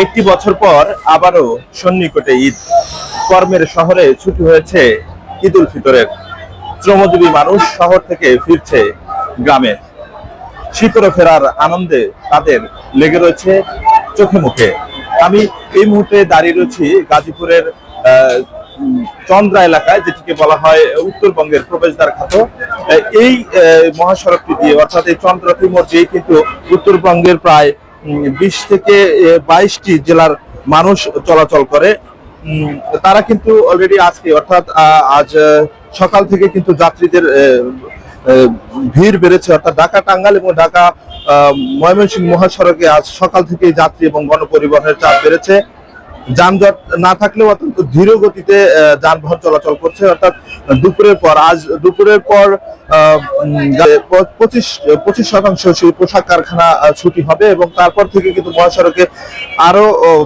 একটি বছর পর আবারও সন্নিকটে ঈদ। কর্মের শহরে ছুটি হয়েছে ঈদ উল ফিতরের। শ্রমজীবী মানুষ শহর থেকে ফিরছে গ্রামে। শীতরে ফেরার আনন্দে তাদের লেগে রয়েছে চোখে মুখে। আমি এই মুহূর্তে দাঁড়িয়ে রয়েছি গাজীপুরের চন্দ্রা এলাকায়, যেটিকে বলা হয় উত্তরবঙ্গের প্রবেশদ্বার খ্যাত। এই মহাসড়কটি দিয়ে, অর্থাৎ এই চন্দ্রা তিমুর দিয়ে কিন্তু উত্তরবঙ্গের প্রায় 20 থেকে 22টি জেলার মানুষ চলাচল করে। তারা কিন্তু অলরেডি আজকে, অর্থাৎ আজ সকাল থেকে কিন্তু যাত্রীদের ভিড় বেড়েছে। অর্থাৎ ঢাকা টাঙ্গাইল এবং ঢাকা ময়মনসিংহ মহাসড়কে আজ সকাল থেকে যাত্রী এবং গণপরিবহনের চাপ বেড়েছে। যানজট না থাকলেও অত্যন্ত ধীর গতিতে যানবাহন চলাচল করছে। অর্থাৎ আজ দুপুরের পর 25% পোশাক কারখানা ছুটি হবে এবং তারপর থেকে কিন্তু মহাসড়কে আরো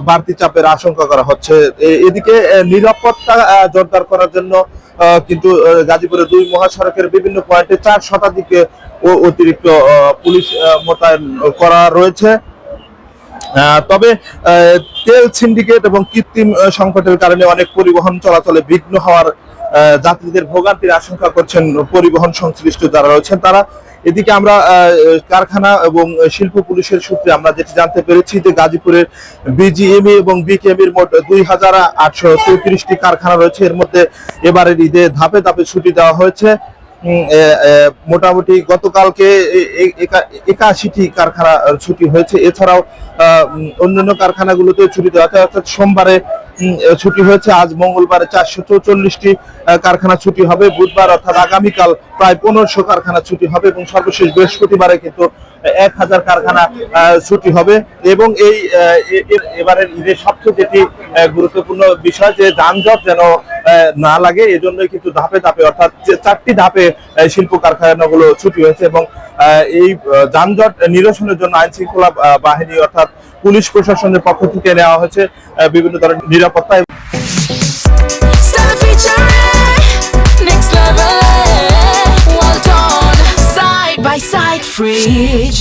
বাড়তি চাপের আশঙ্কা করা হচ্ছে। এদিকে নিরাপত্তা জোরদার করার জন্য কিন্তু গাজীপুরের 2 মহাসড়কের বিভিন্ন পয়েন্টে 4 শতাধিক অতিরিক্ত পুলিশ মোতায়েন করা রয়েছে। তবে তেল সিন্ডিকেট এবং কৃত্রিম সংকটের কারণে অনেক পরিবহন চলাচলে বিঘ্ন হওয়ার, যাত্রীদের ভোগান্তির আশঙ্কা করছেন পরিবহন সংশ্লিষ্ট যারা রয়েছেন তারা। এদিকে আমরা কারখানা এবং শিল্প পুলিশের সূত্রে আমরা যেটি জানতে পেরেছি যে গাজীপুরের বিজিএমই এবং বিকেএমির মোট 2833টি কারখানা রয়েছে। এর মধ্যে এবারের ঈদে ধাপে ধাপে ছুটি দেওয়া হয়েছে। মোটামুটি গতকালকে 81টি কারখানা ছুটি হয়েছে। এছাড়াও অন্যান্য কারখানাগুলোতে ছুটি দেওয়া হয়েছে। অর্থাৎ সোমবারে ছুটি হয়েছে, আজ মঙ্গলবারে 444টি কারখানা ছুটি হবে। বুধবার অর্থাৎ আগামীকাল প্রায় 1500 কারখানা ছুটি হবে এবং সর্বশেষ বৃহস্পতিবারে কিন্তু 1000 কারখানা ছুটি হবে। এবং এই এবারের ঈদের সবচেয়ে যেটি গুরুত্বপূর্ণ বিষয় যে যানজট যেন না লাগে, এজন্যই কিন্তু ধাপে ধাপে, অর্থাৎ 4টি ধাপে শিল্প কারখানাগুলো ছুটি হয়েছে। এবং এই যানজট নিরসনের জন্য আইন শৃঙ্খলা বাহিনী অর্থাৎ পুলিশ প্রশাসনের পক্ষ থেকে নেওয়া হয়েছে বিভিন্ন ধরনের নিরাপত্তা। Side by side fridge